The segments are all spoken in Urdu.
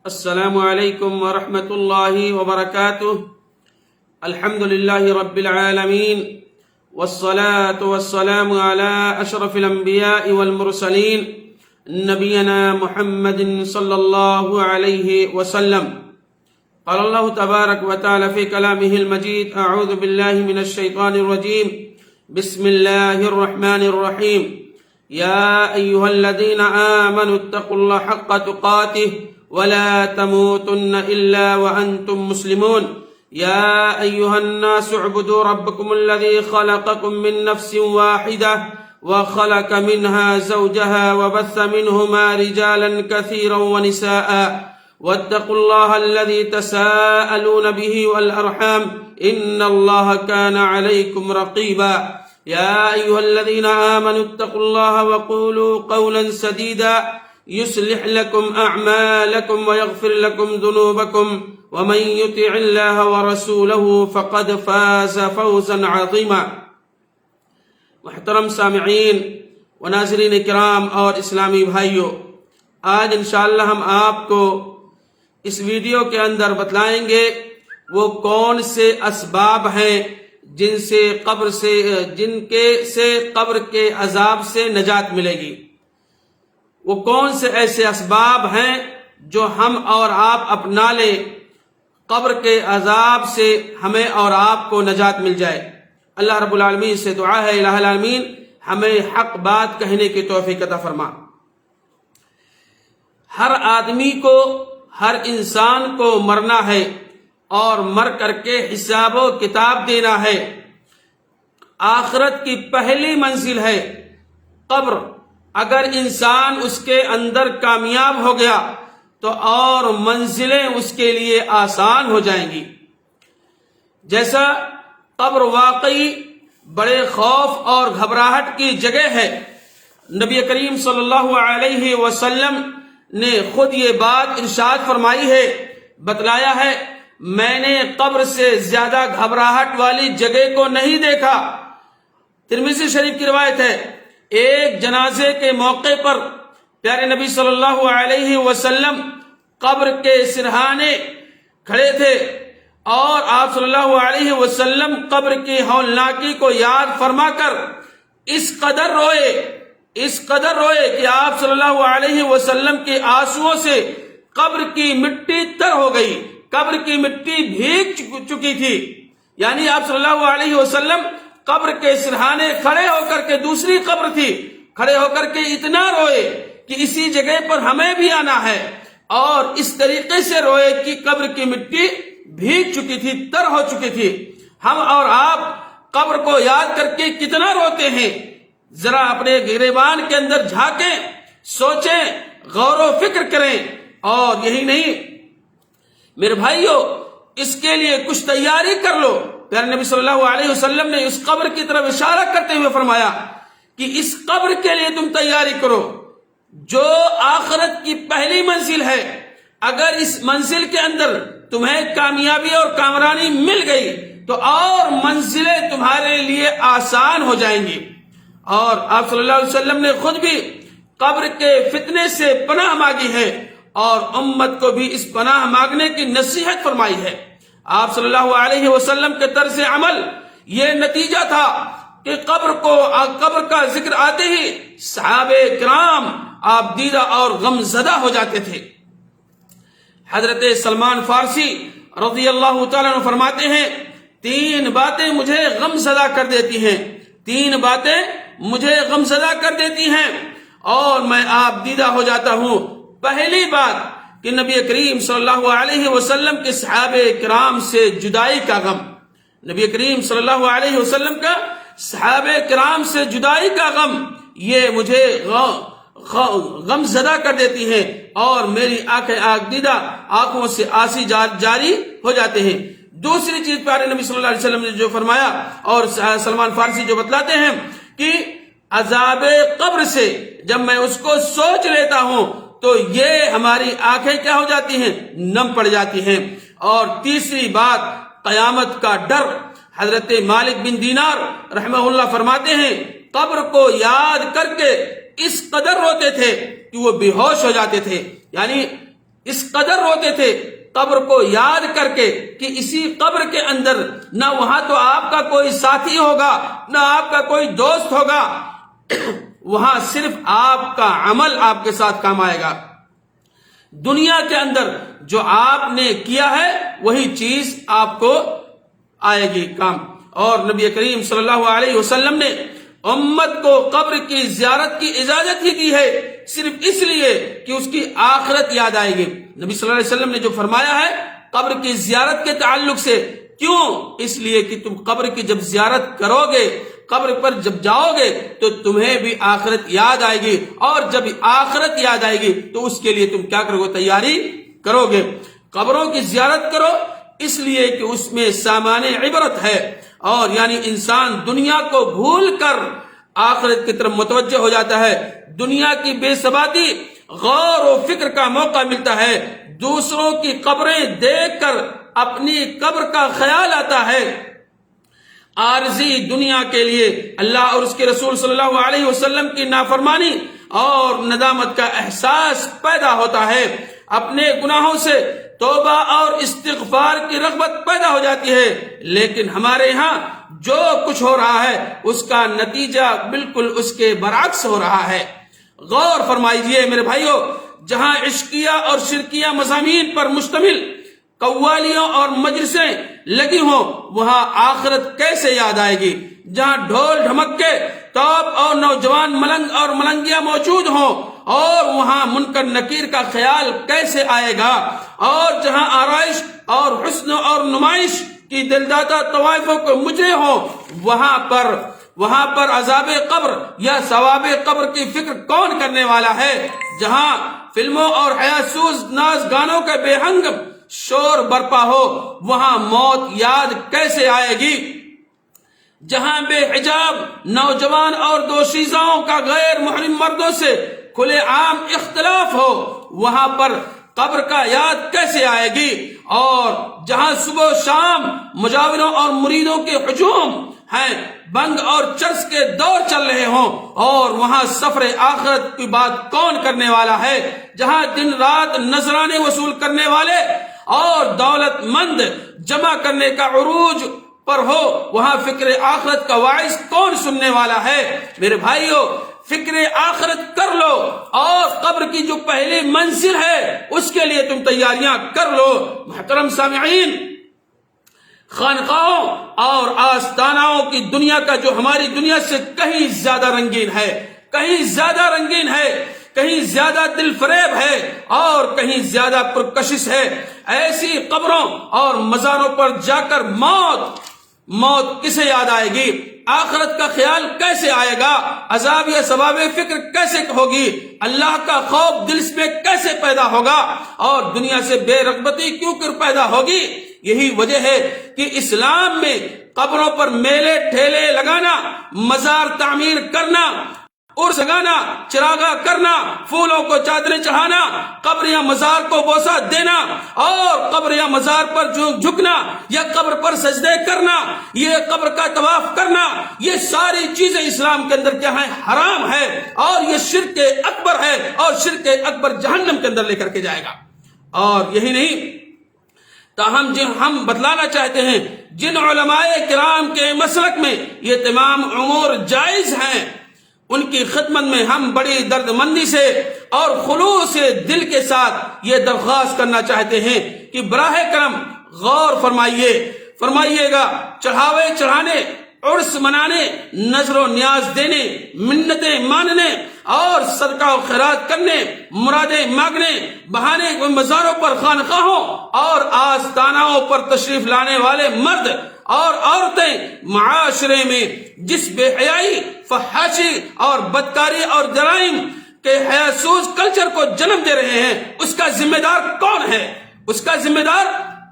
السلام علیکم ورحمۃ اللہ وبرکاتہ۔ الحمد للہ رب العالمین والصلاة والسلام على اشرف الانبیاء والمرسلین نبینا محمد صلی اللہ علیہ وسلم۔ قال اللہ تبارک وتعالی فی کلامہ المجید اعوذ باللہ من الشیطان الرجیم بسم اللہ الرحمن الرحیم یا ایہا الذین آمنوا اتقوا اللہ حق تقاتہ ولا تموتن إلا وأنتم مسلمون يا أيها الناس اعبدوا ربكم الذي خلقكم من نفس واحدة وخلق منها زوجها وبث منهما رجالا كثيرا ونساء واتقوا الله الذي تساءلون به والأرحام إن الله كان عليكم رقيبا يا أيها الذين آمنوا اتقوا الله وقولوا قولا سديدا يصلح لكم أعمالكم ويغفر لكم ذنوبكم ومن يطع الله ورسوله فقد فاز فوزا عظيما۔ محترم سامعین و ناظرین کرام اور اسلامی بھائیوں، آج انشاءاللہ ہم آپ کو اس ویڈیو کے اندر بتلائیں گے وہ کون سے اسباب ہیں جن سے قبر کے عذاب سے نجات ملے گی۔ وہ کون سے ایسے اسباب ہیں جو ہم اور آپ اپنا لیں، قبر کے عذاب سے ہمیں اور آپ کو نجات مل جائے۔ اللہ رب العالمین سے دعا ہے الہ العالمین ہمیں حق بات کہنے کی توفیق عطا فرما۔ ہر آدمی کو، ہر انسان کو مرنا ہے اور مر کر کے حساب و کتاب دینا ہے۔ آخرت کی پہلی منزل ہے قبر۔ اگر انسان اس کے اندر کامیاب ہو گیا تو اور منزلیں اس کے لیے آسان ہو جائیں گی۔ جیسا قبر واقعی بڑے خوف اور گھبراہٹ کی جگہ ہے، نبی کریم صلی اللہ علیہ وسلم نے خود یہ بات ارشاد فرمائی ہے، بتلایا ہے، میں نے قبر سے زیادہ گھبراہٹ والی جگہ کو نہیں دیکھا۔ ترمذی شریف کی روایت ہے، ایک جنازے کے موقع پر پیارے نبی صلی اللہ علیہ وسلم قبر کے سرہانے کھڑے تھے اور آپ صلی اللہ علیہ وسلم قبر کی ہولناکی کو یاد فرما کر اس قدر روئے کہ آپ صلی اللہ علیہ وسلم کے آنسوؤں سے قبر کی مٹی تر ہو گئی، قبر کی مٹی بھیگ چکی تھی۔ یعنی آپ صلی اللہ علیہ وسلم قبر کے سرہانے کھڑے ہو کر کے، دوسری قبر تھی، کھڑے ہو کر کے اتنا روئے کہ اسی جگہ پر ہمیں بھی آنا ہے، اور اس طریقے سے روئے کہ قبر کی مٹی بھیگ چکی تھی، تر ہو چکی تھی۔ ہم اور آپ قبر کو یاد کر کے کتنا روتے ہیں، ذرا اپنے گریبان کے اندر جھانکیں، سوچیں، غور و فکر کریں۔ اور یہی نہیں میرے بھائیوں، اس کے لیے کچھ تیاری کر لو۔ پیارے نبی صلی اللہ علیہ وسلم نے اس قبر کی طرف اشارہ کرتے ہوئے فرمایا کہ اس قبر کے لیے تم تیاری کرو جو آخرت کی پہلی منزل ہے۔ اگر اس منزل کے اندر تمہیں کامیابی اور کامرانی مل گئی تو اور منزلیں تمہارے لیے آسان ہو جائیں گی۔ اور آپ صلی اللہ علیہ وسلم نے خود بھی قبر کے فتنے سے پناہ مانگی ہے اور امت کو بھی اس پناہ مانگنے کی نصیحت فرمائی ہے۔ آپ صلی اللہ علیہ وسلم کے طرز عمل یہ نتیجہ تھا کہ قبر کا ذکر آتے ہی صحابہ کرام آپ دیدہ اور غم زدہ ہو جاتے تھے۔ حضرت سلمان فارسی رضی اللہ تعالیٰ عنہ فرماتے ہیں، تین باتیں مجھے غم زدہ کر دیتی ہیں، تین باتیں مجھے غم زدہ کر دیتی ہیں اور میں آپ دیدہ ہو جاتا ہوں۔ پہلی بات کہ نبی کریم صلی اللہ علیہ وسلم کے صحابہ کرام سے جدائی کا غم، نبی کریم صلی اللہ علیہ وسلم کا صحابہ کرام سے جدائی کا غم، یہ مجھے غم زدہ کر دیتی ہیں اور میری آنکھیں آگ دیدہ، آنکھوں سے آنسو جاری ہو جاتے ہیں۔ دوسری چیز پیارے نبی صلی اللہ علیہ وسلم نے جو فرمایا اور سلمان فارسی جو بتلاتے ہیں کہ عذاب قبر سے جب میں اس کو سوچ لیتا ہوں تو یہ ہماری آنکھیں کیا ہو جاتی ہیں، نم پڑ جاتی ہیں۔ اور تیسری بات قیامت کا ڈر۔ حضرت مالک بن دینار رحمہ اللہ فرماتے ہیں، قبر کو یاد کر کے اس قدر روتے تھے کہ وہ بے ہوش ہو جاتے تھے۔ یعنی اس قدر روتے تھے قبر کو یاد کر کے کہ اسی قبر کے اندر نہ وہاں تو آپ کا کوئی ساتھی ہوگا نہ آپ کا کوئی دوست ہوگا، وہاں صرف آپ کا عمل آپ کے ساتھ کام آئے گا۔ دنیا کے اندر جو آپ نے کیا ہے وہی چیز آپ کو آئے گی کام۔ اور نبی کریم صلی اللہ علیہ وسلم نے امت کو قبر کی زیارت کی اجازت ہی دی ہے صرف اس لیے کہ اس کی آخرت یاد آئے گی۔ نبی صلی اللہ علیہ وسلم نے جو فرمایا ہے قبر کی زیارت کے تعلق سے، کیوں؟ اس لیے کہ تم قبر کی جب زیارت کرو گے، قبر پر جب جاؤ گے تو تمہیں بھی آخرت یاد آئے گی، اور جب آخرت یاد آئے گی تو اس کے لیے تم کیا کرو گے؟ تیاری کرو گے۔ قبروں کی زیارت کرو اس لیے کہ اس میں سامان عبرت ہے، اور یعنی انسان دنیا کو بھول کر آخرت کی طرف متوجہ ہو جاتا ہے۔ دنیا کی بے ثباتی، غور و فکر کا موقع ملتا ہے، دوسروں کی قبریں دیکھ کر اپنی قبر کا خیال آتا ہے۔ عارضی دنیا کے لیے اللہ اور اس کے رسول صلی اللہ علیہ وسلم کی نافرمانی اور ندامت کا احساس پیدا ہوتا ہے، اپنے گناہوں سے توبہ اور استغفار کی رغبت پیدا ہو جاتی ہے۔ لیکن ہمارے ہاں جو کچھ ہو رہا ہے اس کا نتیجہ بالکل اس کے برعکس ہو رہا ہے۔ غور فرمائیے میرے بھائیوں، جہاں عشقیہ اور شرکیہ مضامین پر مشتمل قوالیوں اور مجلسیں لگی ہوں وہاں آخرت کیسے یاد آئے گی؟ جہاں ڈھول ڈھمکے توپ اور نوجوان ملنگ اور ملنگیاں موجود ہوں اور وہاں منکر نکیر کا خیال کیسے آئے گا؟ اور جہاں آرائش اور حسن اور نمائش کی دلدادہ طوائفوں کو مجرے ہوں وہاں پر عذاب قبر یا ثواب قبر کی فکر کون کرنے والا ہے؟ جہاں فلموں اور حیات سوز ناز گانوں کا بے ہنگ شور برپا ہو وہاں موت یاد کیسے آئے گی؟ جہاں بے حجاب نوجوان اور دوشیزاؤں کا غیر محرم مردوں سے کھلے عام اختلاف ہو وہاں پر قبر کا یاد کیسے آئے گی؟ اور جہاں صبح و شام مجاوروں اور مریدوں کے ہجوم ہیں، بنگ اور چرس کے دور چل رہے ہوں اور وہاں سفر آخرت کی بات کون کرنے والا ہے؟ جہاں دن رات نذرانے وصول کرنے والے اور دولت مند جمع کرنے کا عروج پر ہو وہاں فکر آخرت کا واعظ کون سننے والا ہے؟ میرے بھائیوں، فکر آخرت کر لو اور قبر کی جو پہلی منزل ہے اس کے لیے تم تیاریاں کر لو۔ محترم سامعین، خانقاہوں اور آستانوں کی دنیا کا جو ہماری دنیا سے کہیں زیادہ رنگین ہے، کہیں زیادہ رنگین ہے، کہیں زیادہ دل فریب ہے اور کہیں زیادہ پرکشش ہے، ایسی قبروں اور مزاروں پر جا کر موت کسے یاد آئے گی؟ آخرت کا خیال کیسے آئے گا؟ عذاب یا ثواب فکر کیسے ہوگی؟ اللہ کا خوف دل میں کیسے پیدا ہوگا؟ اور دنیا سے بے رغبتی کیوں کر پیدا ہوگی؟ یہی وجہ ہے کہ اسلام میں قبروں پر میلے ٹھیلے لگانا، مزار تعمیر کرنا، عرس لگانا، چراغاں کرنا، پھولوں کو چادریں چڑھانا، قبر یا مزار کو بوسہ دینا اور قبر یا مزار پر جھکنا یا قبر پر سجدے کرنا، یہ قبر کا طواف کرنا، یہ ساری چیزیں اسلام کے اندر کیا ہیں؟ حرام ہے، اور یہ شرک اکبر ہے، اور شرک اکبر جہنم کے اندر لے کر کے جائے گا۔ اور یہی نہیں، تاہم ہم بتلانا چاہتے ہیں جن علماء کرام کے مسلک میں یہ تمام امور جائز ہیں ان کی خدمت میں ہم بڑی درد مندی سے اور خلوص دل کے ساتھ یہ درخواست کرنا چاہتے ہیں کہ براہ کرم غور فرمائیے گا، چڑھاوے چڑھانے، عرس منانے، نظر و نیاز دینے، منتیں ماننے اور صدقہ و خیرات کرنے، مرادیں مانگنے، بہانے مزاروں پر، خانقاہوں اور آستانوں پر تشریف لانے والے مرد اور عورتیں معاشرے میں جس بے حیائی، فحاشی اور بدکاری اور جرائم کے حیاسوز کلچر کو جنم دے رہے ہیں اس کا ذمہ دار کون ہے؟ اس کا ذمہ دار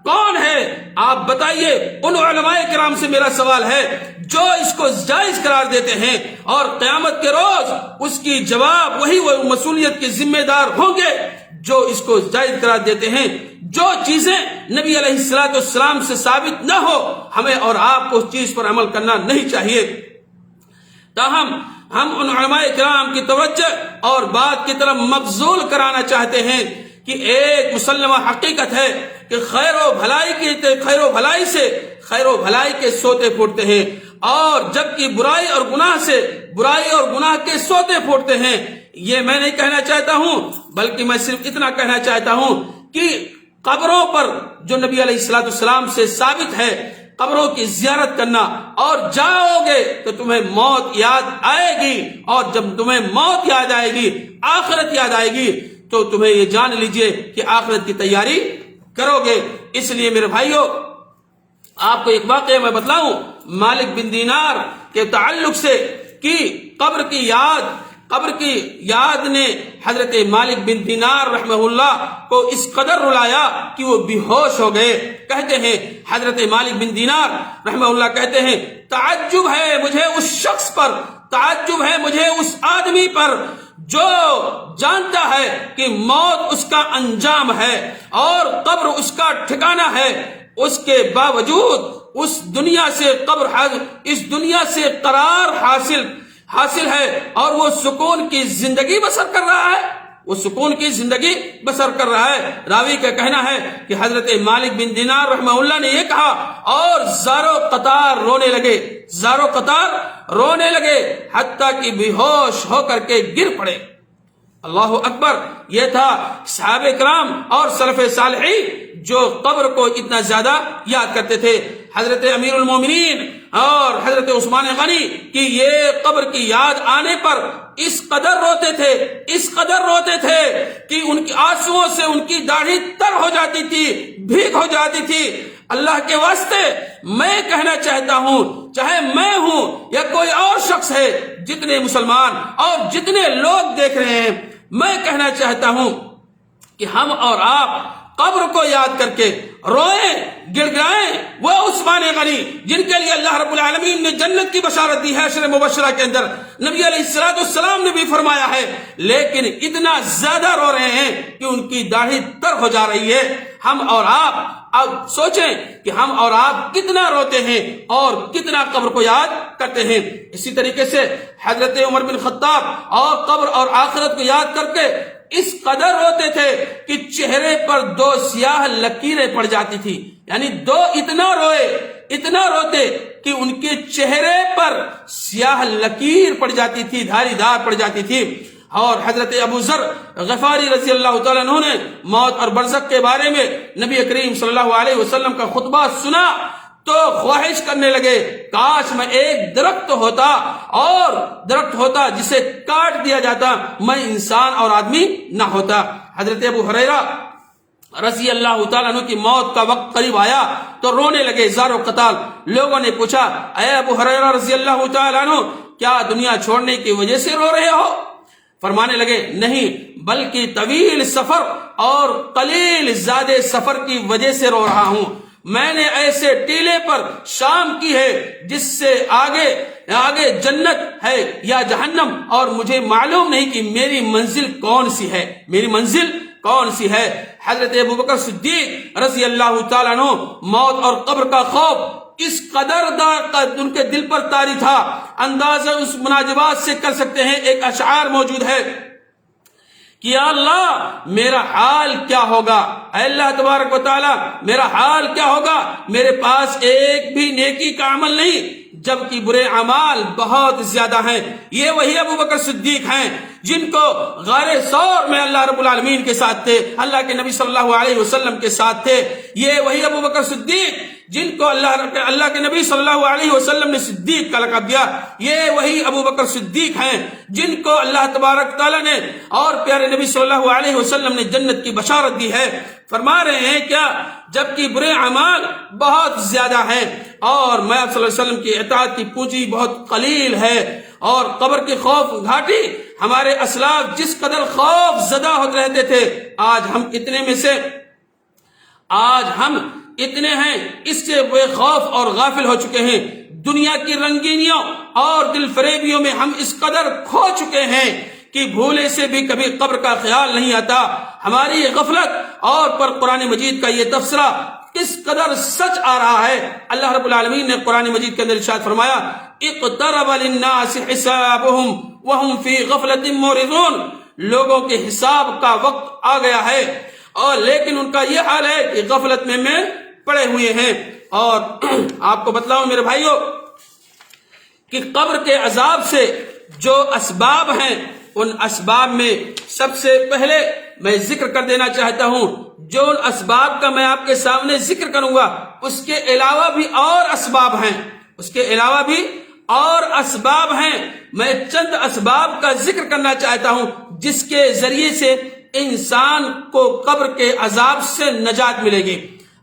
کون ہے؟ آپ بتائیے۔ ان علماء کرام سے میرا سوال ہے جو اس کو جائز قرار دیتے ہیں اور قیامت کے روز اس کی جواب وہی وہ مسئولیت کے ذمہ دار ہوں گے جو اس کو جائز قرار دیتے ہیں۔ جو چیزیں نبی علیہ السلام سے ثابت نہ ہو ہمیں اور آپ کو اس چیز پر عمل کرنا نہیں چاہیے۔ تاہم ہم ان علماء کرام کی توجہ اور بات کی طرف مبذول کرانا چاہتے ہیں کہ ایک مسلمہ حقیقت ہے کہ خیر و بھلائی کے سوتے پھوٹتے ہیں، اور جبکہ برائی اور گناہ کے سوتے پھوٹتے ہیں۔ یہ میں نہیں کہنا چاہتا ہوں، بلکہ میں صرف اتنا کہنا چاہتا ہوں کہ قبروں پر جو نبی علیہ الصلوۃ والسلام سے ثابت ہے، قبروں کی زیارت کرنا، اور جاؤ گے تو تمہیں موت یاد آئے گی، اور جب تمہیں موت یاد آئے گی، آخرت یاد آئے گی، تو تمہیں یہ جان لیجئے کہ آخرت کی تیاری کرو گے۔ اس لیے میرے بھائیوں، آپ کو ایک واقعہ میں بتلاؤں مالک بن دینار کے تعلق سے، کہ قبر کی یاد نے حضرت مالک بن دینار رحمہ اللہ کو اس قدر رلایا کہ وہ بے ہوش ہو گئے۔ کہتے ہیں حضرت مالک بن دینار رحمہ اللہ کہتے ہیں، تعجب ہے مجھے اس شخص پر، تعجب ہے مجھے اس آدمی پر جو جانتا ہے کہ موت اس کا انجام ہے اور قبر اس کا ٹھکانہ ہے، اس کے باوجود اس دنیا سے قرار حاصل ہے، اور وہ سکون کی زندگی بسر کر رہا ہے۔ راوی کا کہنا ہے کہ حضرت مالک بن دینار رحمہ اللہ نے یہ کہا، اور زارو قطار رونے لگے حتیٰ کہ بے ہوش ہو کر کے گر پڑے۔ اللہ اکبر! یہ تھا صحابہ کرام اور سلف صالحین جو قبر کو اتنا زیادہ یاد کرتے تھے۔ حضرت امیر المومنین اور حضرت عثمان غنی کہ یہ قبر کی یاد آنے پر اس قدر روتے تھے کہ ان کے آنسوؤں سے ان کی داڑھی تر ہو جاتی تھی، بھیگ ہو جاتی تھی۔ اللہ کے واسطے میں کہنا چاہتا ہوں، چاہے میں ہوں یا کوئی اور شخص ہے، جتنے مسلمان اور جتنے لوگ دیکھ رہے ہیں، میں کہنا چاہتا ہوں کہ ہم اور آپ قبر کو یاد کر کے روئیں، گڑ گڑائیں۔ وہ عثمان غنی جن کے لیے اللہ رب العالمین نے جنت کی بشارت دی ہے عشر مبشرہ کے اندر، نبی علیہ الصلوۃ والسلام نے بھی فرمایا ہے، لیکن اتنا زیادہ رو رہے ہیں کہ ان کی داڑھی تر ہو جا رہی ہے۔ ہم اور آپ اب سوچیں کہ ہم اور آپ کتنا روتے ہیں اور کتنا قبر کو یاد کرتے ہیں۔ اسی طریقے سے حضرت عمر بن خطاب اور قبر اور آخرت کو یاد کر کے اس قدر روتے تھے کہ چہرے پر 2 سیاہ لکیریں پڑ جاتی تھی، یعنی اتنا روتے کہ ان کے چہرے پر سیاہ لکیر پڑ جاتی تھی، دھاری دار پڑ جاتی تھی۔ اور حضرت ابو ذر غفاری رضی اللہ تعالیٰ عنہ نے موت اور برزخ کے بارے میں نبی کریم صلی اللہ علیہ وسلم کا خطبہ سنا تو خواہش کرنے لگے، کاش میں ایک درخت ہوتا جسے کاٹ دیا جاتا، میں انسان اور آدمی نہ ہوتا۔ حضرت ابو ہریرہ رضی اللہ تعالیٰ عنہ کی موت کا وقت قریب آیا تو رونے لگے زار و قطار۔ لوگوں نے پوچھا، اے ابو ہریرہ رضی اللہ تعالیٰ عنہ، کیا دنیا چھوڑنے کی وجہ سے رو رہے ہو؟ فرمانے لگے، نہیں، بلکہ طویل سفر اور قلیل زاد سفر کی وجہ سے رو رہا ہوں۔ میں نے ایسے ٹیلے پر شام کی ہے جس سے آگے جنت ہے یا جہنم، اور مجھے معلوم نہیں کہ میری منزل کون سی ہے۔ حضرت ابوبکر صدیق رضی اللہ تعالیٰ عنہ موت اور قبر کا خوف اس قدر ان کے دل پر طاری تھا، اندازہ اس مناجبات سے کر سکتے ہیں۔ ایک اشعار موجود ہے کہ یا اللہ میرا حال کیا ہوگا، اے اللہ تبارک و تعالی میرا حال کیا ہوگا، میرے پاس ایک بھی نیکی کا عمل نہیں جبکہ برے اعمال بہت زیادہ ہیں۔ یہ وہی ابوبکر صدیق ہیں جن کو غار ثور میں اللہ رب العالمین کے ساتھ تھے، اللہ کے نبی صلی اللہ علیہ وسلم کے ساتھ تھے۔ یہ وہی ابوبکر صدیق جن کو اللہ کے نبی صلی اللہ علیہ وسلم نے صدیق کا لقب دیا۔ یہ وہی ابوبکر صدیق ہیں جن کو اللہ تبارک تعالیٰ نے اور پیارے نبی صلی اللہ علیہ وسلم نے جنت کی بشارت دی ہے۔ فرما رہے ہیں کیا، جبکہ برے اعمال بہت زیادہ ہیں اور میں صلی اللہ علیہ وسلم کی اطاعت کی پونجی بہت قلیل ہے، اور قبر کی خوف گھاٹی ہمارے اسلاف جس قدر خوف زدہ ہوتے رہتے تھے، آج ہم اتنے ہیں اس سے بے خوف اور غافل ہو چکے ہیں۔ دنیا کی رنگینیوں اور دل فریبیوں میں ہم اس قدر کھو چکے ہیں کہ بھولے سے بھی کبھی قبر کا خیال نہیں آتا۔ ہماری غفلت اور پر قرآن مجید کا یہ تبصرہ کس قدر سچ آ رہا ہے۔ اللہ رب العالمین نے قرآن مجید کے اندر ارشاد فرمایا، اقترب للناس حسابهم وهم فی غفلۃ معرضون، لوگوں کے حساب کا وقت آ گیا ہے اور لیکن ان کا یہ حال ہے کہ غفلت میں پڑے ہوئے ہیں۔ اور آپ کو بتلاؤں میرے بھائیوں کہ قبر کے عذاب سے جو اسباب ہیں، ان اسباب میں سب سے پہلے میں ذکر کر دینا چاہتا ہوں، جو ان اسباب کا میں آپ کے سامنے ذکر کروں گا اس کے علاوہ بھی اور اسباب ہیں، اس کے علاوہ بھی اور اسباب ہیں۔ میں چند اسباب کا ذکر کرنا چاہتا ہوں جس کے ذریعے سے انسان کو قبر کے عذاب سے نجات ملے گی۔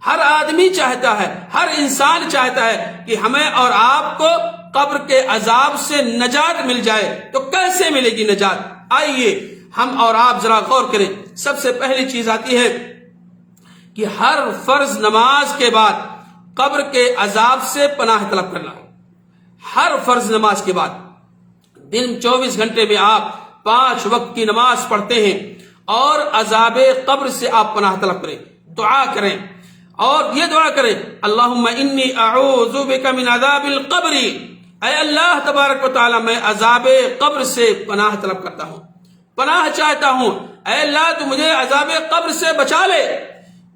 ہر آدمی چاہتا ہے، ہر انسان چاہتا ہے کہ ہمیں اور آپ کو قبر کے عذاب سے نجات مل جائے۔ تو کیسے ملے گی نجات؟ آئیے ہم اور آپ ذرا غور کریں۔ سب سے پہلی چیز آتی ہے کہ ہر فرض نماز کے بعد قبر کے عذاب سے پناہ طلب کرنا۔ ہر فرض نماز کے بعد دن 24 گھنٹے میں آپ 5 وقت کی نماز پڑھتے ہیں اور عذاب قبر سے آپ پناہ طلب کریں، دعا کریں اور یہ دعا کریں، اللہم انی اعوذ بک من عذاب القبر، اے اللہ تبارک و تعالی میں عذاب قبر سے پناہ طلب کرتا ہوں، پناہ چاہتا ہوں، اے اللہ تو مجھے عذاب قبر سے بچا لے۔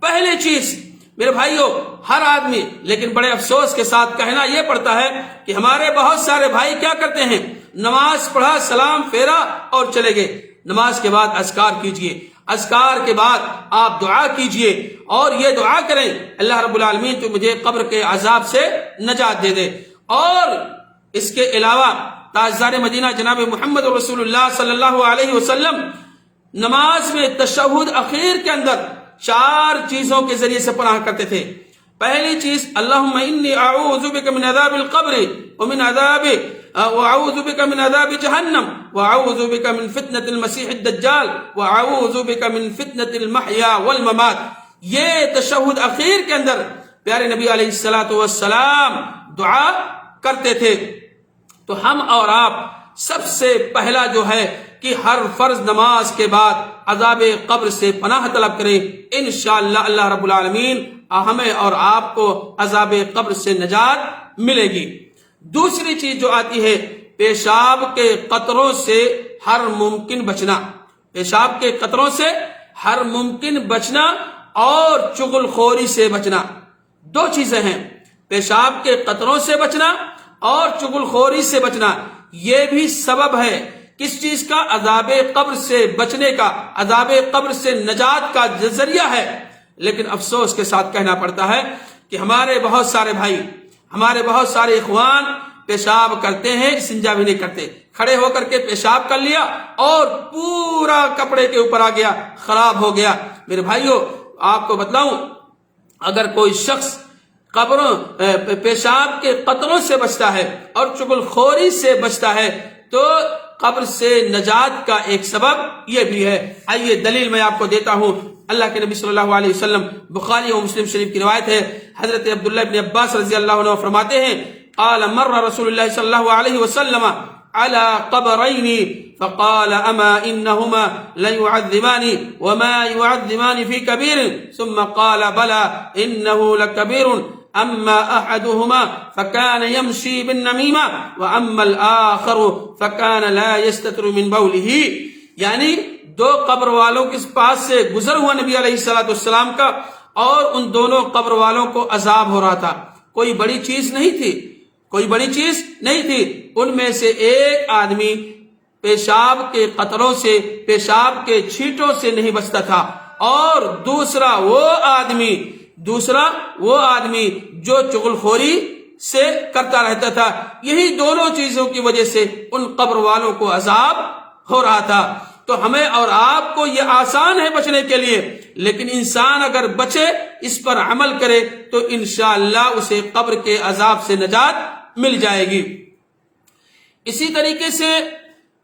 پہلی چیز میرے بھائیوں، ہر آدمی، لیکن بڑے افسوس کے ساتھ کہنا یہ پڑتا ہے کہ ہمارے بہت سارے بھائی کیا کرتے ہیں، نماز پڑھا، سلام پھیرا اور چلے گئے۔ نماز کے بعد اذکار کیجئے، اذکار کے بعد آپ دعا کیجئے اور یہ دعا کریں، اللہ رب العالمین تو مجھے قبر کے عذاب سے نجات دے دے۔ اور اس کے علاوہ تاجدار مدینہ جناب محمد رسول اللہ صلی اللہ علیہ وسلم نماز میں تشہد اخیر کے اندر 4 چیزوں کے ذریعے سے پناہ کرتے تھے۔ پہلی چیز، اللہم انی اعوذ بک من عذاب القبر واعوذ بک من عذاب جہنم واعوذ بک من فتنة المسیح الدجال واعوذ بک من فتنة المحیا والممات۔ یہ تشہد اخیر کے اندر پیارے نبی علیہ السلام دعا کرتے تھے۔ تو ہم اور آپ سب سے پہلا جو ہے کہ ہر فرض نماز کے بعد عذاب قبر سے پناہ طلب کریں، انشاءاللہ اللہ رب العالمین ہمیں اور آپ کو عذاب قبر سے نجات ملے گی۔ دوسری چیز جو آتی ہے، پیشاب کے قطروں سے ہر ممکن بچنا، پیشاب کے قطروں سے ہر ممکن بچنا اور چغل خوری سے بچنا۔ 2 چیزیں ہیں، پیشاب کے قطروں سے بچنا اور چغل خوری سے بچنا۔ یہ بھی سبب ہے کس چیز کا؟ عذاب قبر سے بچنے کا، عذاب قبر سے نجات کا ذریعہ ہے۔ لیکن افسوس کے ساتھ کہنا پڑتا ہے کہ ہمارے بہت سارے بھائی، ہمارے بہت سارے اخوان پیشاب کرتے ہیں، استنجا بھی نہیں کرتے، کھڑے ہو کر کے پیشاب کر لیا اور پورا کپڑے کے اوپر آ گیا، خراب ہو گیا۔ میرے بھائیوں آپ کو بتلاؤں، اگر کوئی شخص قبروں پیشاب کے قطروں سے بچتا ہے اور چغل خوری سے بچتا ہے تو قبر سے نجات کا ایک سبب یہ بھی ہے۔ آئیے دلیل میں آپ کو دیتا ہوں۔ اللہ کے نبی صلی اللہ علیہ وسلم، بخاری و مسلم شریف کی روایت ہے، حضرت عبداللہ ابن عباس رضی اللہ عنہ فرماتے ہیں، قال مر رسول اللہ صلی اللہ علیہ وسلم على قبرين فقال اما انهما ليعذبان وما يعذبان في كبير ثم قال بلى انه لكبير اما احدهما فكان يمشي بالنميمه واما الاخر فكان لا يستتر من بوله۔ یعنی 2 قبر والوں کے پاس سے گزر ہوا نبی علیہ الصلوۃ والسلام کا، اور ان دونوں قبر والوں کو عذاب ہو رہا تھا۔ کوئی بڑی چیز نہیں تھی، کوئی بڑی چیز نہیں تھی۔ ان میں سے ایک آدمی پیشاب کے قطروں سے، پیشاب کے چھینٹوں سے نہیں بچتا تھا، اور دوسرا وہ آدمی جو چغل خوری سے کرتا رہتا تھا۔ یہی دونوں چیزوں کی وجہ سے ان قبر والوں کو عذاب ہو رہا تھا۔ تو ہمیں اور آپ کو یہ آسان ہے بچنے کے لیے، لیکن انسان اگر بچے، اس پر عمل کرے تو انشاءاللہ اسے قبر کے عذاب سے نجات مل جائے گی۔ اسی طریقے سے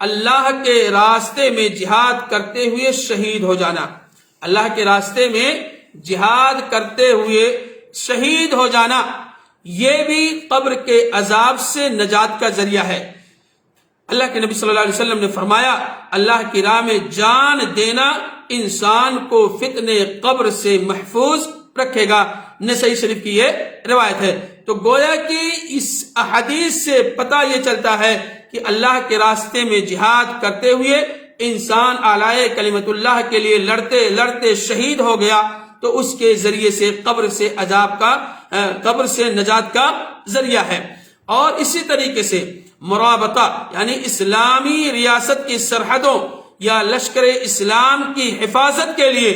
اللہ کے راستے میں جہاد کرتے ہوئے شہید ہو جانا، اللہ کے راستے میں جہاد کرتے ہوئے شہید ہو جانا، یہ بھی قبر کے عذاب سے نجات کا ذریعہ ہے۔ اللہ کے نبی صلی اللہ علیہ وسلم نے فرمایا، اللہ کی راہ میں جان دینا انسان کو فتنے قبر سے محفوظ رکھے گا۔ نسائی شریف کی یہ روایت ہے۔ تو گویا کہ اس حدیث سے پتہ یہ چلتا ہے کہ اللہ کے راستے میں جہاد کرتے ہوئے انسان اعلی کلمت اللہ کے لیے لڑتے لڑتے شہید ہو گیا تو اس کے ذریعے سے قبر سے عذاب کا قبر سے نجات کا ذریعہ ہے۔ اور اسی طریقے سے مرابطہ یعنی اسلامی ریاست کی سرحدوں یا لشکر اسلام کی حفاظت کے لیے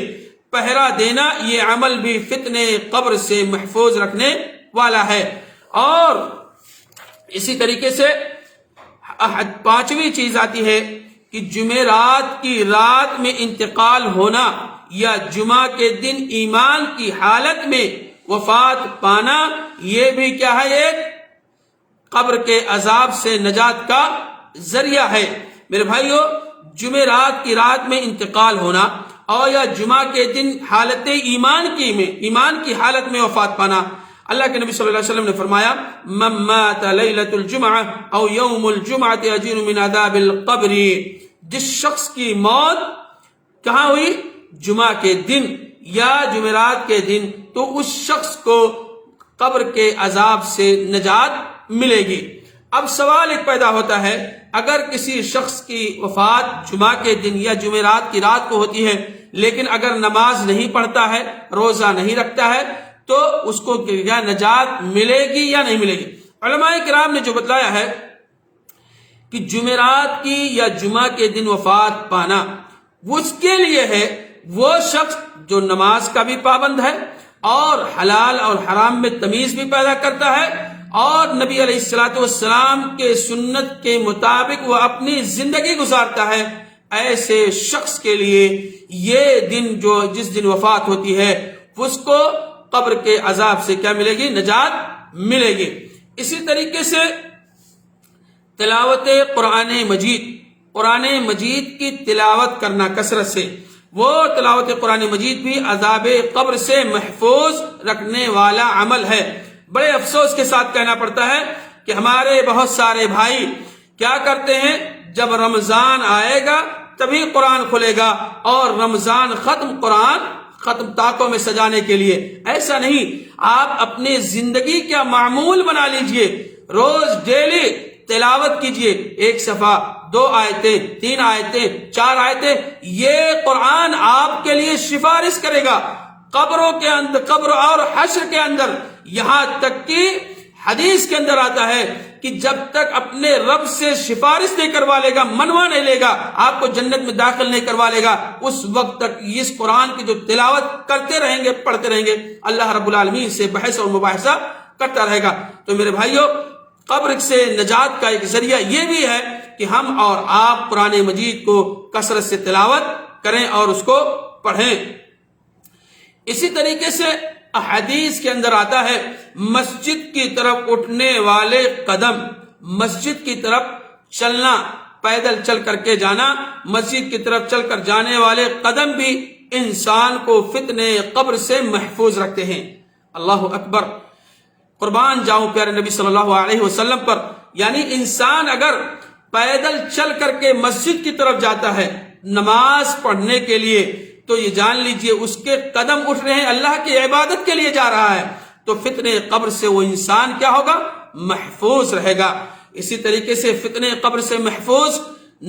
پہرا دینا، یہ عمل بھی فتنے قبر سے محفوظ رکھنے والا ہے۔ اور اسی طریقے سے پانچویں چیز آتی ہے کہ جمعرات کی رات میں انتقال ہونا یا جمعہ کے دن ایمان کی حالت میں وفات پانا، یہ بھی کیا ہے؟ ایک قبر کے عذاب سے نجات کا ذریعہ ہے۔ میرے بھائیو، جمعرات کی رات میں انتقال ہونا اور یا جمعہ کے دن حالت ایمان کی حالت میں وفات پانا، اللہ کے نبی صلی اللہ علیہ وسلم نے فرمایا من مات لیلۃ الجمعہ او یوم الجمعہ اجیر من عذاب القبر، جس شخص کی موت کہاں ہوئی؟ جمعہ کے دن یا جمعرات کے دن، تو اس شخص کو قبر کے عذاب سے نجات ملے گی۔ اب سوال ایک پیدا ہوتا ہے، اگر کسی شخص کی وفات جمعہ کے دن یا جمعرات کی رات کو ہوتی ہے لیکن اگر نماز نہیں پڑھتا ہے، روزہ نہیں رکھتا ہے، تو اس کو کیا نجات ملے گی یا نہیں ملے گی؟ علماء کرام نے جو بتلایا ہے کہ جمعرات کی یا جمعہ کے دن وفات پانا وہ اس کے لیے ہے وہ شخص جو نماز کا بھی پابند ہے اور حلال اور حرام میں تمیز بھی پیدا کرتا ہے اور نبی علیہ الصلوۃ والسلام کے سنت کے مطابق وہ اپنی زندگی گزارتا ہے، ایسے شخص کے لیے یہ دن جس دن وفات ہوتی ہے اس کو قبر کے عذاب سے کیا ملے گی؟ نجات ملے گی۔ اسی طریقے سے تلاوت قرآن مجید کی تلاوت کرنا کثرت سے، وہ تلاوت قرآن مجید بھی عذاب قبر سے محفوظ رکھنے والا عمل ہے۔ بڑے افسوس کے ساتھ کہنا پڑتا ہے کہ ہمارے بہت سارے بھائی کیا کرتے ہیں، جب رمضان آئے گا تبھی قرآن کھلے گا اور رمضان ختم طاقوں میں سجانے کے لیے۔ ایسا نہیں، آپ اپنی زندگی کیا معمول بنا لیجئے، روز ڈیلی تلاوت کیجئے، 1 صفحہ، 2 آیتیں، 3 آیتیں، 4 آیتیں، یہ قرآن آپ کے لیے سفارش کرے گا قبروں کے اندر، قبر اور حشر کے اندر۔ یہاں تک کہ حدیث کے اندر آتا ہے کہ جب تک اپنے رب سے سفارش نہیں کروا لے گا، منوا نہیں لے گا، آپ کو جنت میں داخل نہیں کروا لے گا، اس وقت تک اس قرآن کی جو تلاوت کرتے رہیں گے، پڑھتے رہیں گے، اللہ رب العالمین سے بحث اور مباحثہ کرتا رہے گا۔ تو میرے بھائیوں، قبر سے نجات کا ایک ذریعہ یہ بھی ہے کہ ہم اور آپ قرآن مجید کو کثرت سے تلاوت کریں اور اس کو پڑھیں۔ اسی طریقے سے احادیث کے اندر آتا ہے مسجد کی طرف اٹھنے والے قدم، مسجد کی طرف چلنا، پیدل چل کر کے جانا، مسجد کی طرف چل کر جانے والے قدم بھی انسان کو فتنے قبر سے محفوظ رکھتے ہیں۔ اللہ اکبر، قربان جاؤں پیارے نبی صلی اللہ علیہ وسلم پر۔ یعنی انسان اگر پیدل چل کر کے مسجد کی طرف جاتا ہے نماز پڑھنے کے لیے، تو یہ جان لیجئے اس کے قدم اٹھ رہے ہیں، اللہ کی عبادت کے لیے جا رہا ہے، تو فتنے قبر سے وہ انسان کیا ہوگا؟ محفوظ رہے گا۔ اسی طریقے سے فتنے قبر سے محفوظ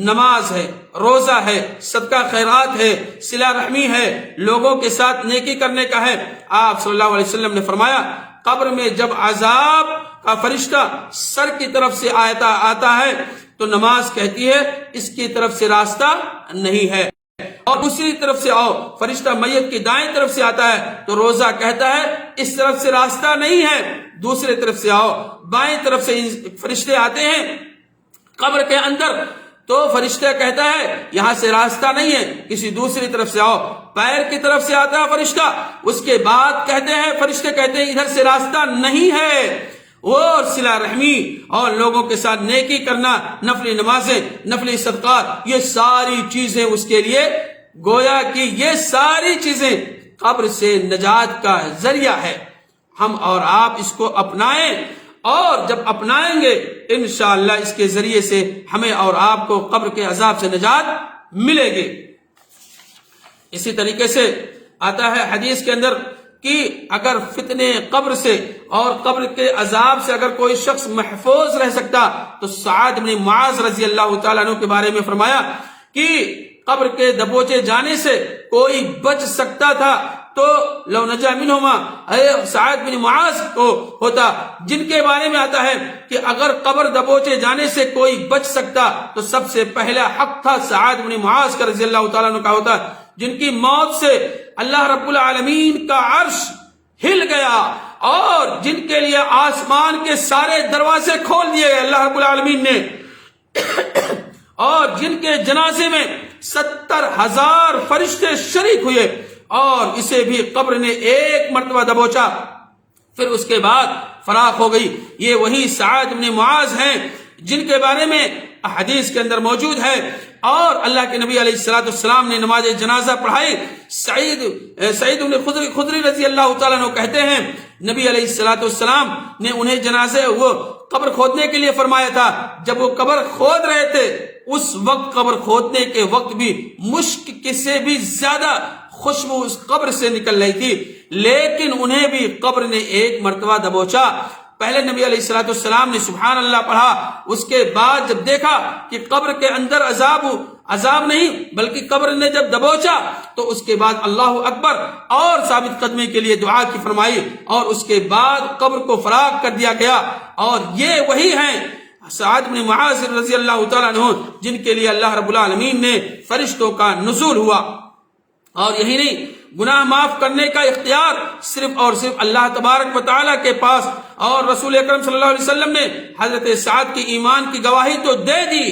نماز ہے، روزہ ہے، صدقہ خیرات ہے، صلہ رحمی ہے، لوگوں کے ساتھ نیکی کرنے کا ہے۔ آپ صلی اللہ علیہ وسلم نے فرمایا قبر میں جب عذاب کا فرشتہ سر کی طرف سے آتا ہے تو نماز کہتی ہے اس کی طرف سے راستہ نہیں ہے، اور دوسری طرف سے آؤ، فرشتہ میت کی دائیں طرف سے آتا ہے تو روزہ کہتا ہے اس طرف سے راستہ نہیں ہے، دوسری طرف سے آؤ۔ بائیں طرف سے فرشتے آتے ہیں قبر کے اندر تو فرشتہ کہتا ہے یہاں سے راستہ نہیں ہے، کسی دوسری طرف سے آؤ۔ پیر کی طرف سے آتا ہے فرشتہ، اس کے بعد کہتے ہیں فرشتے کہتے ہیں ادھر سے راستہ نہیں ہے۔ اور صلہ رحمی اور لوگوں کے ساتھ نیکی کرنا، نفلی نمازیں، نفلی صدقات، یہ ساری چیزیں اس کے لیے گویا کہ یہ ساری چیزیں قبر سے نجات کا ذریعہ ہے۔ ہم اور آپ اس کو اپنائیں، اور جب اپنائیں گے انشاءاللہ اس کے ذریعے سے ہمیں اور آپ کو قبر کے عذاب سے نجات ملے گی۔ اسی طریقے سے آتا ہے حدیث کے اندر کہ اگر فتنے قبر سے اور قبر کے عذاب سے اگر کوئی شخص محفوظ رہ سکتا تو سعد بن معاذ رضی اللہ تعالیٰ عنہ کے بارے میں فرمایا کہ قبر کے دبوچے جانے سے کوئی بچ سکتا تھا تو لو نجا منہما سعد بن معاذ کو ہوتا، جن کے بارے میں آتا ہے کہ اگر قبر دبوچے جانے سے کوئی بچ سکتا تو سب سے پہلا حق تھا سعد بن معاذ کا رضی اللہ تعالیٰ عنہ کا ہوتا، جن کی موت سے اللہ رب العالمین کا عرش ہل گیا اور جن کے لیے آسمان کے سارے دروازے کھول دیے گئے اللہ رب العالمین نے، اور جن کے جنازے میں 70,000 فرشتے شریک ہوئے اور اسے بھی قبر نے ایک مرتبہ دبوچا، پھر اس کے بعد فراق ہو گئی۔ یہ وہی سعد بن معاذ ہیں جن کے بارے میں حدیث کے اندر موجود ہے، اور اللہ کے نبی علیہ السلام نے نماز جنازہ پڑھائی۔ سعید بن خدری رضی اللہ تعالیٰ عنہ کہتے ہیں نبی علیہ السلام نے انہیں جنازے وہ قبر کھودنے کے لیے فرمایا تھا، جب وہ قبر کھود رہے تھے اس وقت قبر کھودنے کے وقت بھی مشک سے بھی زیادہ خوشبو اس قبر سے نکل رہی تھی، لیکن انہیں بھی قبر نے ایک مرتبہ دبوچا۔ پہلے نبی علیہ السلام نے سبحان اللہ پڑھا، اس کے بعد جب دیکھا کہ قبر کے اندر عذاب نہیں بلکہ قبر نے جب دبوچا تو اس کے بعد اللہ اکبر اور ثابت قدمی کے لیے دعا کی فرمائی، اور اس کے بعد قبر کو فراغ کر دیا گیا۔ اور یہ وہی ہیں سعد بن معاذ رضی اللہ تعالیٰ عنہ جن کے لیے اللہ رب العالمین نے فرشتوں کا نزول ہوا۔ اور یہی نہیں، گناہ معاف کرنے کا اختیار صرف اور صرف اللہ تبارک و تعالیٰ کے پاس، اور رسول اکرم صلی اللہ علیہ وسلم نے حضرت سعد کی ایمان کی گواہی تو دے دی،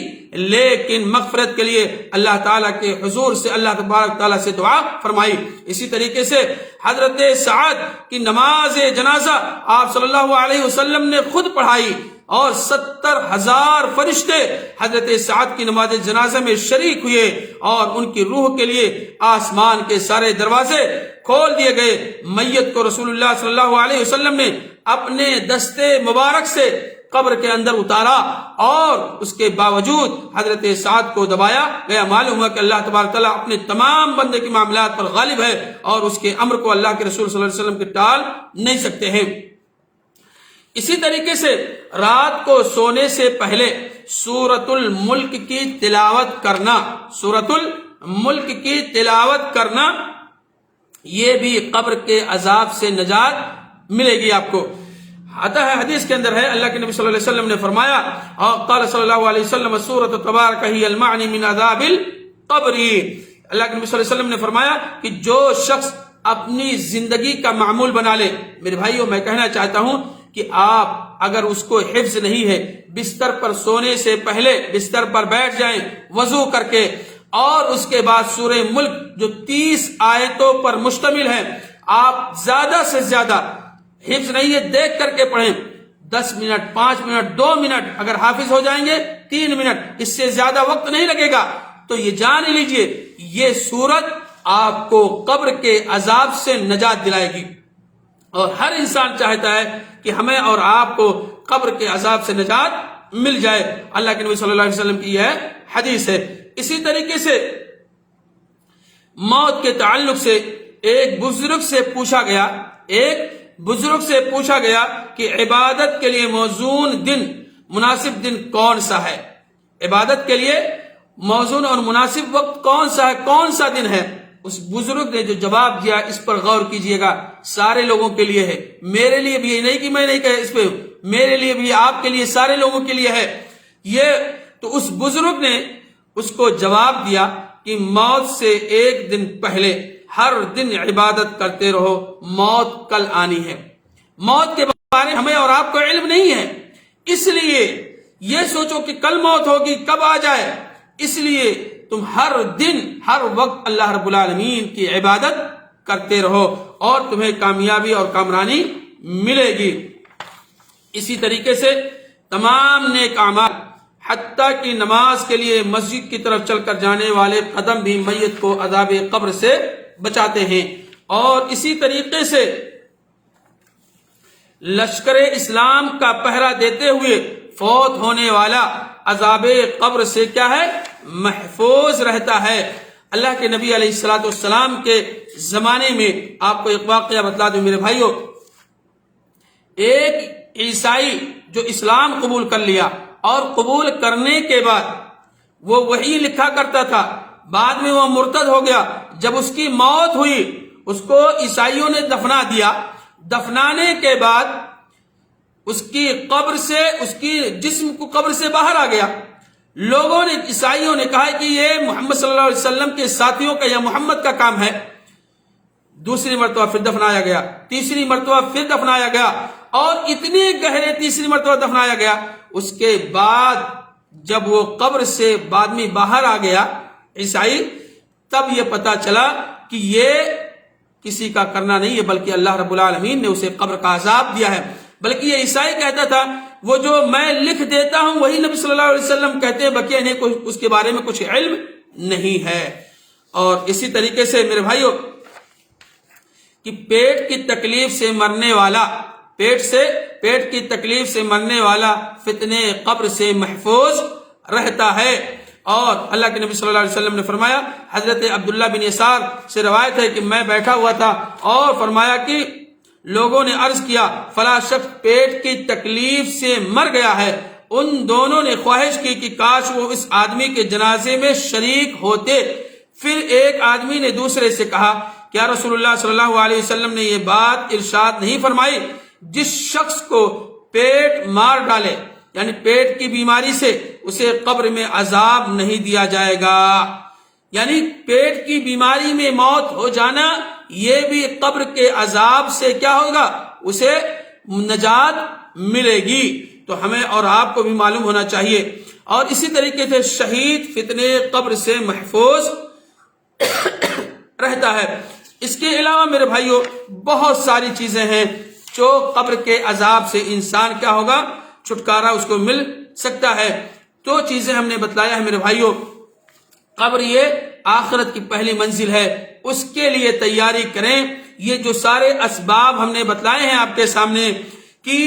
لیکن مغفرت کے لیے اللہ تعالیٰ کے حضور سے اللہ تبارک تعالیٰ سے دعا فرمائی۔ اسی طریقے سے حضرت سعد کی نماز جنازہ آپ صلی اللہ علیہ وسلم نے خود پڑھائی، اور 70,000 فرشتے حضرت سعد کی نماز جنازہ میں شریک ہوئے، اور ان کی روح کے لیے آسمان کے سارے دروازے کھول دیے گئے۔ میت کو رسول اللہ صلی اللہ علیہ وسلم نے اپنے دستے مبارک سے قبر کے اندر اتارا، اور اس کے باوجود حضرت سعد کو دبایا گیا۔ معلوم ہوا کہ اللہ تبارک تعالیٰ اپنے تمام بندے کے معاملات پر غالب ہے، اور اس کے امر کو اللہ کے رسول صلی اللہ علیہ وسلم کے ٹال نہیں سکتے ہیں۔ اسی طریقے سے رات کو سونے سے پہلے سورۃ الملک کی تلاوت کرنا، سورۃ الملک کی تلاوت کرنا، یہ بھی قبر کے عذاب سے نجات ملے گی آپ کو۔ آتا ہے حدیث کے اندر ہے، اللہ کے نبی صلی اللہ علیہ وسلم نے فرمایا، اور قال صلی اللہ علیہ وسلم سورۃ تبارک ہی المعنی من عذاب القبر، اللہ کے نبی صلی اللہ علیہ وسلم نے فرمایا کہ جو شخص اپنی زندگی کا معمول بنا لے، میرے بھائیوں میں کہنا چاہتا ہوں کہ آپ اگر اس کو حفظ نہیں ہے، بستر پر سونے سے پہلے بستر پر بیٹھ جائیں وضو کر کے، اور اس کے بعد سورہ ملک جو 30 آیتوں پر مشتمل ہے، آپ زیادہ سے زیادہ حفظ نہیں ہے دیکھ کر کے پڑھیں، 10 منٹ 5 منٹ 2 منٹ اگر حافظ ہو جائیں گے 3 منٹ، اس سے زیادہ وقت نہیں لگے گا، تو یہ جان لیجئے یہ سورت آپ کو قبر کے عذاب سے نجات دلائے گی۔ اور ہر انسان چاہتا ہے کہ ہمیں اور آپ کو قبر کے عذاب سے نجات مل جائے، اللہ کے نبی صلی اللہ علیہ وسلم کی یہ حدیث ہے۔ اسی طریقے سے موت کے تعلق سے ایک بزرگ سے پوچھا گیا کہ عبادت کے لیے موزون دن، مناسب دن کون سا ہے؟ عبادت کے لیے موزون اور مناسب وقت کون سا ہے، کون سا دن ہے؟ اس بزرگ نے جو جواب دیا اس پر غور کیجئے گا، سارے لوگوں کے لیے ہے، میرے لیے بھی، یہ نہیں کہ میں نہیں کہا اس پہ، میرے لیے بھی، آپ کے لیے، سارے لوگوں کے لیے ہے یہ۔ تو اس بزرگ نے اس کو جواب دیا کہ موت سے ایک دن پہلے ہر دن عبادت کرتے رہو، موت کل آنی ہے۔ موت کے بارے میں ہمیں اور آپ کو علم نہیں ہے، اس لیے یہ سوچو کہ کل موت ہوگی، کب آ جائے، اس لیے تم ہر دن ہر وقت اللہ رب العالمین کی عبادت کرتے رہو، اور تمہیں کامیابی اور کامرانی ملے گی۔ اسی طریقے سے تمام نیک اعمال، حتیٰ کہ نماز کے لیے مسجد کی طرف چل کر جانے والے قدم بھی میت کو عذاب قبر سے بچاتے ہیں۔ اور اسی طریقے سے لشکر اسلام کا پہرا دیتے ہوئے فوت ہونے والا عذاب قبر سے کیا ہے؟ محفوظ رہتا ہے۔ اللہ کے نبی علیہ السلام کے زمانے میں آپ کو ایک واقعہ بتلا دوں میرے بھائیوں، ایک عیسائی جو اسلام قبول کر لیا، اور قبول کرنے کے بعد وہ وحی لکھا کرتا تھا، بعد میں وہ مرتد ہو گیا۔ جب اس کی موت ہوئی اس کو عیسائیوں نے دفنا دیا، دفنانے کے بعد اس کی قبر سے، اس کی جسم کو قبر سے باہر آ گیا۔ لوگوں نے، عیسائیوں نے کہا کہ یہ محمد صلی اللہ علیہ وسلم کے ساتھیوں کا یا محمد کا کام ہے۔ دوسری مرتبہ پھر دفنایا گیا، تیسری مرتبہ پھر دفنایا گیا، اور اتنے گہرے تیسری مرتبہ دفنایا گیا۔ اس کے بعد جب وہ قبر سے بعد میں باہر آ گیا عیسائی، تب یہ پتا چلا کہ یہ کسی کا کرنا نہیں ہے، بلکہ اللہ رب العالمین نے اسے قبر کا عذاب دیا ہے۔ بلکہ یہ عیسائی کہتا تھا وہ جو میں لکھ دیتا ہوں وہی نبی صلی اللہ علیہ وسلم کہتے ہیں، بقیہ انہیں اس کے بارے میں کچھ علم نہیں ہے۔ اور اسی طریقے سے میرے بھائیوں کہ پیٹ کی تکلیف سے مرنے والا، پیٹ کی تکلیف سے مرنے والا فتنے قبر سے محفوظ رہتا ہے۔ اور اللہ کے نبی صلی اللہ علیہ وسلم نے فرمایا، حضرت عبداللہ بن یسار سے روایت ہے کہ میں بیٹھا ہوا تھا اور فرمایا کہ لوگوں نے عرض کیا فلاں شخص پیٹ کی تکلیف سے مر گیا ہے۔ ان دونوں نے خواہش کی کہ کاش وہ اس آدمی کے جنازے میں شریک ہوتے۔ پھر ایک آدمی نے دوسرے سے کہا کیا رسول اللہ صلی اللہ علیہ وسلم نے یہ بات ارشاد نہیں فرمائی، جس شخص کو پیٹ مار ڈالے، یعنی پیٹ کی بیماری سے، اسے قبر میں عذاب نہیں دیا جائے گا۔ یعنی پیٹ کی بیماری میں موت ہو جانا یہ بھی قبر کے عذاب سے کیا ہوگا، اسے نجات ملے گی۔ تو ہمیں اور آپ کو بھی معلوم ہونا چاہیے۔ اور اسی طریقے سے شہید فتنے قبر سے محفوظ رہتا ہے۔ اس کے علاوہ میرے بھائیوں بہت ساری چیزیں ہیں جو قبر کے عذاب سے انسان کیا ہوگا، چھٹکارا اس کو مل سکتا ہے۔ دو چیزیں ہم نے بتلایا ہے میرے بھائیوں۔ قبر یہ آخرت کی پہلی منزل ہے، اس کے لیے تیاری کریں۔ یہ جو سارے اسباب ہم نے بتلائے ہیں آپ کے سامنے کہ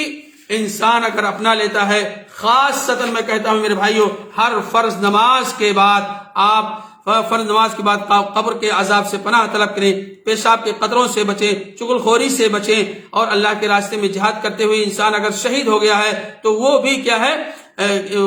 انسان اگر اپنا لیتا ہے، خاصتاً میں کہتا ہوں میرے بھائیوں ہر فرض نماز کے بعد آپ فرض نماز کے بعد قبر کے عذاب سے پناہ طلب کریں، پیشاب کے قطروں سے بچیں، چغل خوری سے بچیں، اور اللہ کے راستے میں جہاد کرتے ہوئے انسان اگر شہید ہو گیا ہے تو وہ بھی کیا ہے،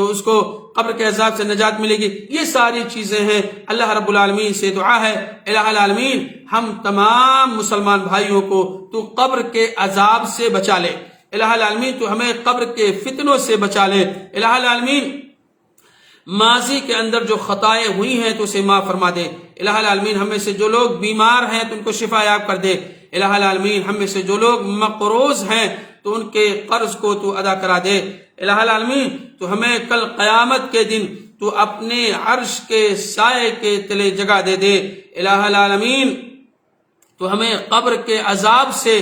اس کو قبر کے عذاب سے نجات ملے گی۔ یہ ساری چیزیں ہیں۔ اللہ رب العالمین سے دعا ہے الہ العالمین ہم تمام مسلمان بھائیوں کو تو قبر کے عذاب سے بچا لے، الہ العالمین تو ہمیں قبر کے فتنوں سے بچا لے، الہ العالمین ماضی کے اندر جو خطائیں ہوئی ہیں تو اسے معاف فرما دے، الہ العالمین ہم میں سے جو لوگ بیمار ہیں تو ان کو شفا یاب کر دے، الہ العالمین ہم میں سے جو لوگ مقروض ہیں تو ان کے قرض کو تو ادا کرا دے، الہ العالمین تو ہمیں کل قیامت کے دن تو اپنے عرش کے سائے کے تلے جگہ دے دے، الہ العالمین تو ہمیں قبر کے عذاب سے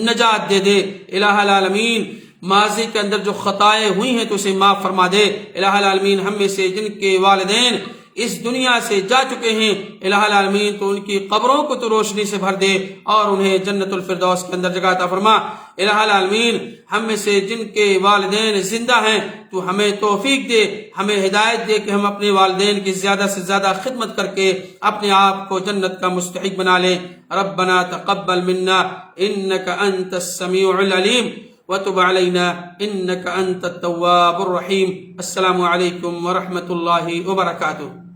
نجات دے دے، الہ العالمین ماضی کے اندر جو خطائیں ہوئی ہیں تو اسے معاف فرما دے، الہ العالمین ہم میں سے جن کے والدین اس دنیا سے جا چکے ہیں الہ العالمین تو ان کی قبروں کو تو روشنی سے بھر دے اور انہیں جنت الفردوس کے اندر جگہ عطا فرما، الہ العالمین ہم میں سے جن کے والدین زندہ ہیں تو ہمیں توفیق دے، ہمیں ہدایت دے کہ ہم اپنے والدین کی زیادہ سے زیادہ خدمت کر کے اپنے آپ کو جنت کا مستحق بنا لیں۔ ربنا تقبل منا انك انت السميع العليم وتب علينا انك انت التواب الرحيم۔ السلام علیکم ورحمۃ اللہ وبرکاتہ۔